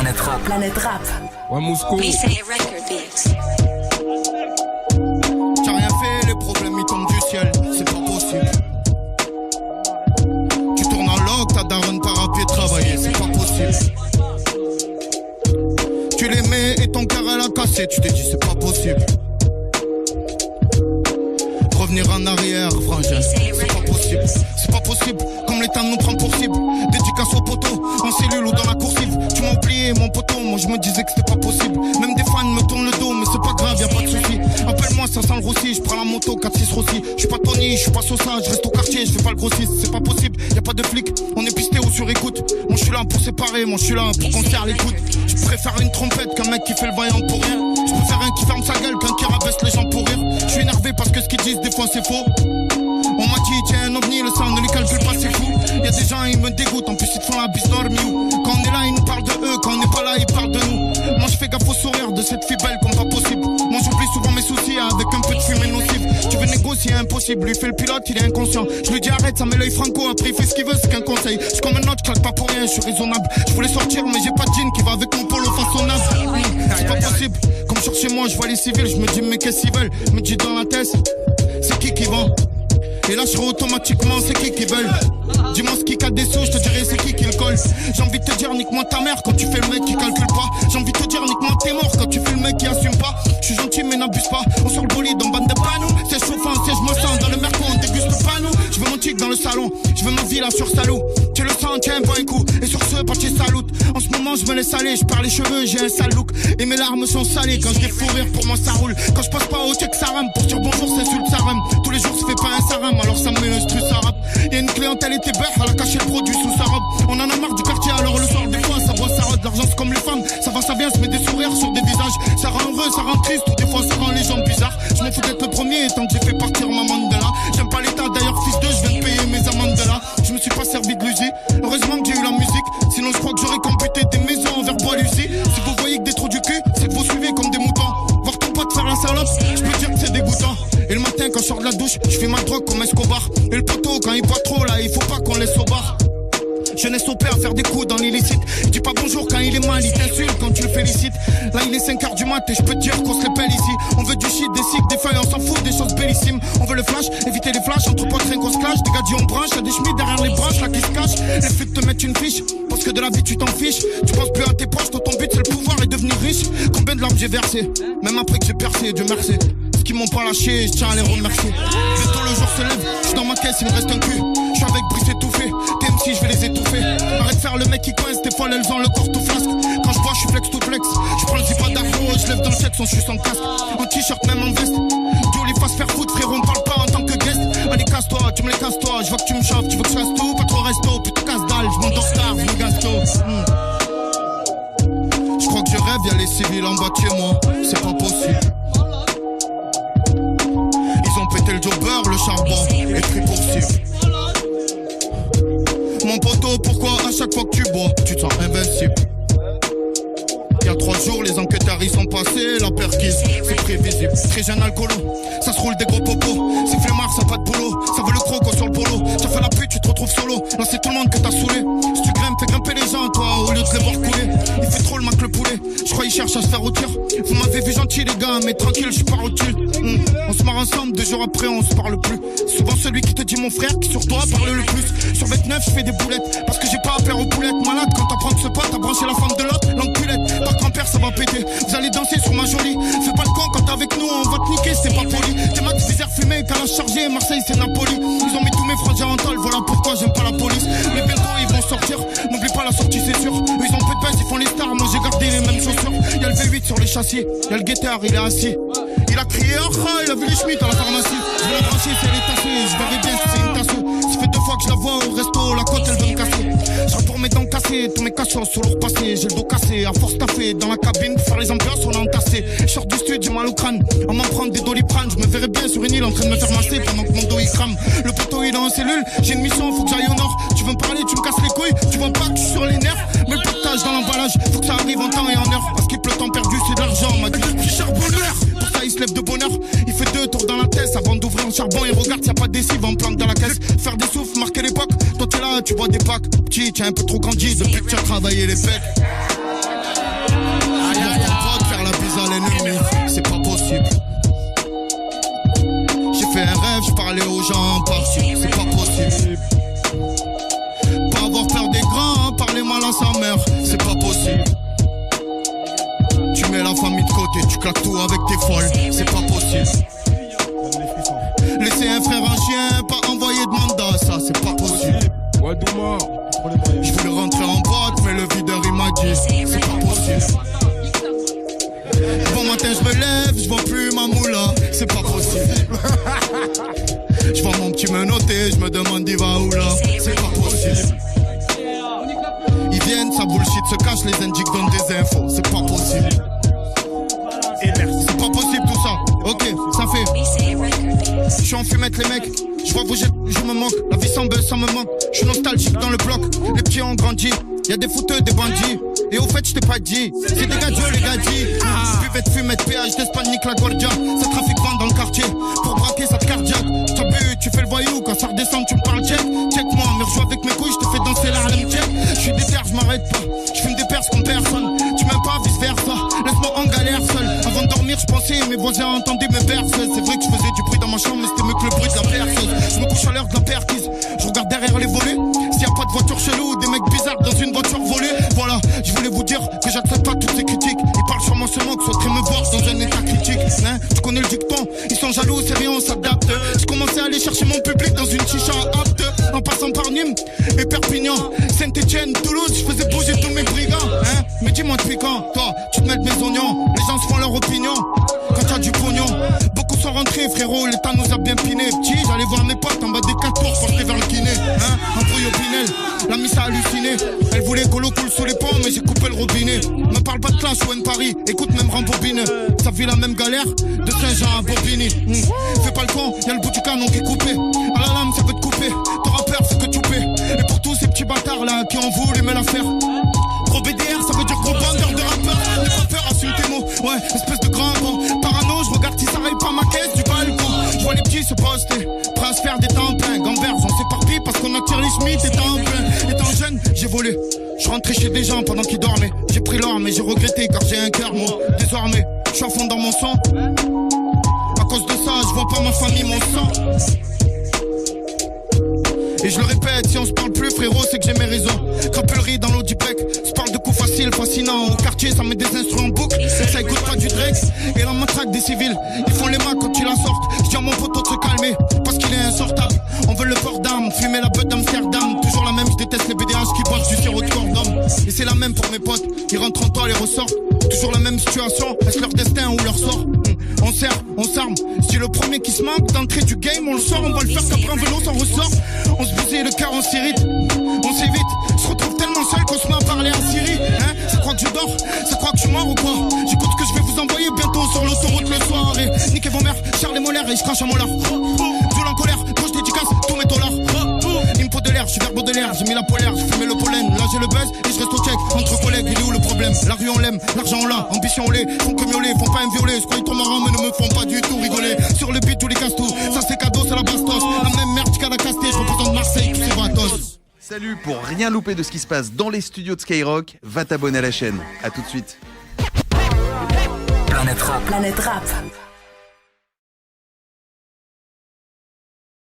Planète Rap. Planète Rap. Ouais, Moscou. T'as rien fait, les problèmes ils tombent du ciel, c'est pas possible. Tu tournes en loc, ta daronne part à pied travailler, c'est pas possible. Tu l'aimais et ton cœur elle a cassé, tu t'es dit c'est pas possible. Revenir en arrière, frangin, c'est pas possible. C'est pas possible, comme l'état nous prend pour cible. Dédicace au poteau, en cellule ou dans la coursive. Tu m'as oublié mon poteau, moi je me disais que c'était pas possible. Même des fans me tournent le dos, mais c'est pas grave, y'a pas de soucis. Appelle-moi, ça sent le rossi, je prends la moto, 4-6 rossi. Je suis pas Tony, je suis pas Sosa, je reste au quartier, je fais pas le grossiste. C'est pas possible, y'a pas de flic, on est pisté ou sur écoute. Moi je suis là pour séparer, moi je suis là pour qu'on serre les coudes. Je préfère une trompette qu'un mec qui fait le vaillant pour rien. Je préfère un qui ferme sa gueule qu'un qui rabaisse les gens pour rire. Je suis énervé parce que ce qu'ils disent des fois c'est faux. On m'a dit tiens un ovni, le sang ne les calcule pas, c'est fou. Y'a des gens ils me dégoûtent, en plus ils te font la bise dormiou. Quand on est là ils nous parlent de eux, quand on n'est pas là ils parlent de nous. Moi je fais gaffe au sourire de cette fille belle comme pas possible. Moi j'oublie souvent mes soucis avec un peu de fumée nocive. Tu veux négocier impossible, lui fait le pilote il est inconscient. Je lui dis arrête ça met l'œil franco, après il fait ce qu'il veut c'est qu'un conseil. Je suis comme un autre, je claque pas pour rien, je suis raisonnable. Je voulais sortir mais j'ai pas de jean qui va avec mon polo façonnable. C'est pas possible, comme je chez moi je vois les civils, je me dis mais qu'est-ce qu'ils veulent. Je me dis dans la tête, c'est qui vend. Et là je serai automatiquement c'est qui veulent. Dis-moi ce qui cale des sous, je te dirai c'est qui le colle. J'ai envie de te dire nique-moi ta mère quand tu fais le mec qui calcule pas. J'ai envie de te dire nique-moi t'es mort quand tu fais le mec qui assume pas. Je suis gentil mais n'abuse pas. On sort le bolide en bande de panneaux. C'est chauffant, siège me sens dans le merco, on déguste pas nous. Je veux mon tic dans le salon, je veux ma vie là sur Salou. Tu le sens, tiens bois un coup. Et sur ce parti salut. En ce moment je me laisse aller, je perds les cheveux, j'ai un sale look. Et mes larmes sont salées quand je vais fou rire pour moi ça roule. Quand je passe pas au check ça rame, pour dire bonjour c'est sur le saram. Tous les jours ça fait pas un saram, alors ça me met le stress ça rappe. Y'a une clientèle était bête, elle a caché le produit sous sa robe. On en a marre du quartier alors le soir des fois ça boit ça rôde. L'argent c'est comme les femmes, ça va ça vient, se met des sourires sur des visages. Ça rend heureux, ça rend triste, ou des fois ça rend les gens bizarres. Je m'en fous d'être le premier tant que j'ai fait partir ma Mandela. J'aime pas l'état d'ailleurs fils de, je viens de payer mes amendes de là. Je me suis pas servi de l'usine, heureusement que j'ai eu la musique. Sinon je crois que j'aurais computé des maisons envers Bois-Lucie. Si vous voyez que des trous du cul, c'est que vous suivez comme des moutons. Voir ton pote faire la salope, je peux dire que c'est dégoûtant. Et le matin quand je sors de la douche, je fais ma drogue comme Escobar. Et le poteau quand il boit trop là, il faut pas qu'on laisse au bar. Jeunesse au père, faire des coups dans l'illicite. Il dit pas bonjour quand il est mal, il t'insulte quand tu le félicites. Là il est 5h du mat et je peux te dire qu'on se répète ici. On veut du shit, des cycles, des feuilles, on s'en fout, des choses bellissimes. On veut le flash, éviter les flashs, entre potes rien qu'on se clash. Des gadgets on branche, y'a des chemises derrière les branches là qui se cachent. Les flics te mettent une fiche, parce que de la vie tu t'en fiches. Tu penses plus à tes proches, toi ton but c'est le pouvoir et devenir riche. Combien de larmes j'ai versé, même après que j'ai percé, Dieu merci. Ceux qui m'ont pas lâché, je tiens à les remercier. Bientôt le jour se lève, je suis dans ma caisse, il me reste un cul. Je suis avec Brice étouffé, TMC je vais les étouffer. Arrête de faire le mec qui coince, des fois elles ont le corps tout flasque. Quand je bois je suis flex tout flex, je prends le zipa d'argent, je lève dans le sexe, on suce en casque. En t-shirt même en veste, Dieu les fasse faire foutre frérot, on parle pas en tant que guest. Allez casse-toi, tu me les casses-toi, je vois que tu me chauffes, tu veux que je fasse tout, pas trop resto, putain casse-dalle, je m'endors tard, je me gasto. Je crois que je rêve, y'a les civils en bas de chez moi, c'est pas possible. Ils ont pété le jobber, le charbon est pris pour cible. Mon poteau, pourquoi à chaque fois que tu bois, tu te sens invincible? Y'a 3 jours, les enquêteurs ils sont passés, la perquise, c'est prévisible. Très jeune alcoolo, ça se roule des gros popos. C'est flemmard, ça pas de boulot, ça veut le croco sur le polo. T'as fait la pute, tu te retrouves solo, là c'est tout le monde que t'as saoulé. Si tu grimpes, fais grimper les gens, toi, au lieu de les voir couler. Il fait trop le mac le poulet, je crois il cherche à se faire rôtir. Vous m'avez vu gentil les gars, mais tranquille, je suis pas utile. On se marre ensemble, 2 jours après on se parle plus. Souvent celui qui te dit mon frère, qui sur toi parle le plus. Sur 29 je fais des boulettes, parce que j'ai pas affaire aux poulettes. Malade quand t'apprends ce pote, t'as branché la femme de l'autre, l'enculette. Par grand-père ça va péter, vous allez danser sur ma jolie. Fais pas le con quand t'es avec nous, on va te niquer, c'est pas poli. T'es max visère fumé, calage chargé, Marseille c'est Napoli. Ils ont mis tous mes frangins en tôle, voilà pourquoi j'aime pas la police. Mais bientôt ils vont sortir, n'oublie pas la sortie c'est sûr. Eux ils ont peu de baisse, ils font les stars, moi j'ai gardé les mêmes chaussures. Y'a le V8 sur les châssis, y'a le guetteur, il est assis. Il a crié, oh, il a vu les Schmitt à la pharmacie. Je vais la brancher, c'est les tassés, je verrai bien si c'est une tasseuse. Ça fait 2 fois que je la vois au resto, la côte elle veut me casser. Je pour mes dents cassées, tous mes cachos sous leur passé. J'ai le dos cassé, à force taffé. Dans la cabine, pour faire les ambiances, on a entassé. Je sors du studio, j'ai mal au crâne. À m'en prendre des doliprane, je me verrais bien sur une île en train de me faire masser pendant que mon dos il crame. Le poteau il est en cellule, j'ai une mission, faut que j'aille au nord. Tu veux me parler, tu me casses les couilles, tu vois pas que je suis sur les nerfs. Mais le partage dans l'emballage, faut que ça arrive en temps et en heure. Parce qu'il pleut temps perdu, c'est de l'argent, m'a dit le charbonneur. Pour ça il se lève de bonne heure, il fait 2 tours dans la tête avant d'ouvrir le charbon. Il regarde, y'a pas de décive, en plante dans la caisse. Faire des souffles, marquer l'époque. Toi t'es là, tu bois des packs. Petit, t'as un peu trop grandi depuis que tu as travaillé les pecs. possible. J'ai fait un rêve, je parlais aux gens partis, c'est pas possible. Pas avoir peur des grands, parler mal à sa mère, c'est pas possible. Tu mets la famille de côté, tu claques tout avec tes folles, c'est pas possible. Laisser un frère un chien, pas envoyer de mandat, ça c'est pas possible. Je voulais rentrer en boîte, mais le videur il m'a dit, c'est pas possible. Bon matin je me lève, je vois plus ma moula, c'est pas possible. Je vois mon petit menotté, je me demande il va où là, c'est pas possible. Ils viennent, ça bullshit se cache, les indiques donnent des infos, c'est pas possible. C'est pas possible tout ça, ok, ça fait. Je suis en fumette les mecs, je vois bouger, je me manque. La vie sans buzz, ça me manque. Je suis nostalgique dans le bloc, les petits ont grandi. Y'a des fouteux, des bandits. Et au fait, je t'ai pas dit, c'est des gadios les gadis. Buvette, fumette, péage d'Espagne, nique la Guardia. Ça trafique vent dans le quartier, pour braquer ça te cardiaque. T'as bu, tu fais le voyou, quand ça redescend, tu me parles check. Check-moi, me rejoue avec mes couilles, je te fais danser la Harlem check. Je suis déter, je m'arrête pas, je fume des perses comme personne. Tu m'aimes pas, vice versa, laisse-moi en galère seul. Avant de dormir, je pensais, mes voisins entendaient mes berceuses. C'est vrai que je faisais du bruit dans ma chambre, mais c'était mieux que le bruit de la perceuse. Je me couche à l'heure de la perquise, je regarde derrière les volets. S'il y a pas de voiture chelou, des mecs bizarres dans une voiture volée. Voilà, je voulais vous dire que j'accepte pas toutes ces critiques. Ils parlent sur moi seulement que souhaiteraient me voir dans un état critique, hein. Tu connais le dicton, ils sont jaloux, c'est rien, on s'adapte. J'ai commencé à aller chercher mon public dans une chicha apte. En passant par Nîmes et Perpignan, Saint-Etienne, Toulouse, je faisais bouger tous mes brigands, hein. Mais dis-moi depuis quand, toi, tu te mets de mes oignons. Les gens se font leur opinion, quand t'as du pognon. Beaucoup sont rentrés, frérot, l'état nous a bien piné. Petit, j'allais voir mes potes en bas des 4 tours, portés vers le kiné, hein. Un bruit au Pinel, la miss a halluciné. Elle voulait que l'eau coule sous les ponts, mais j'ai coupé le robinet. Me parle pas de clash ou de Paris, écoute même rembobine. Ça vit la même galère, de Saint-Jean à Bobigny. Fais pas le con, y'a le bout du canon qui est coupé. À la lame, ça peut te couper, t'auras peur, c'est que tu paies. Et pour tous ces petits bâtards là, qui ont voulu me la faire. Gros BDR, ça veut dire gros bandeur de rappeur. N'aie pas peur, assume tes mots, ouais, espèce de grand con. Parano, je regarde si ça raille pas ma caisse du balcon. Je vois les petits se poster, prêts à se faire des temps pleins. Gambers, on s'éparpille parce qu'on attire les schmitts et temps plein. Étant jeune, j'ai volé. Je suis rentré chez des gens pendant qu'ils dormaient. J'ai pris l'or mais j'ai regretté car j'ai un cœur moi. Désormais, je suis à fond dans mon sang. À cause de ça, je vois pas ma famille, mon sang. Et je le répète, si on se parle plus frérot, c'est que j'ai mes raisons. Crapulerie dans l'Audipec, se parle de coups faciles, fascinants. Au quartier, ça met des instruments en boucle. Ça écoute pas du Drake. Et la matraque des civils, ils font les mains quand ils la sortent. Je dis à mon poteau de se calmer, parce qu'il est insortable. On veut le port d'armes, fumer la beuh d'Amsterdam. Toujours la même, je déteste les BDH qui boivent du sirop de corps d'homme. Et c'est la même pour mes potes, ils rentrent en toi, les ressortent. Toujours la même situation, est-ce leur destin ou leur sort? On sert, on s'arme. Si le premier qui se manque d'entrée du game, on le sort, on va le faire qu'après un vélo s'en ressort. On se bousille le cœur, on s'irrite, on s'évite. Je retrouve tellement seul qu'on se met à parler à Syrie, hein. Ça croit que je dors, ça croit que je suis mort ou quoi? J'écoute ce que je vais vous envoyer bientôt sur l'autoroute le soir. Et niquez vos mères, Charles et Molaire et je crache à Mollard. Joue en colère, quand je dédicace tous mes dollars. Il me faut de l'air, je suis vers Baudelaire, j'ai mis la polaire, j'ai fumé le pollen. Là j'ai le buzz et je reste au check. Entre collègues, il est où le problème? La rue on l'aime, l'argent on l'a, ambition on l'est. Font que miauler, font pas me violer. Je crois qu'ils trop marrants mais ne me font pas du tout rigoler. Sur le beat tous les casse tout, ça c'est cadeau, c'est la bastos. La même merde qu'à la casté, je représente Marseille, tous ces batos. Salut, pour rien louper de ce qui se passe dans les studios de Skyrock, va t'abonner à la chaîne. A tout de suite. Planète Rap.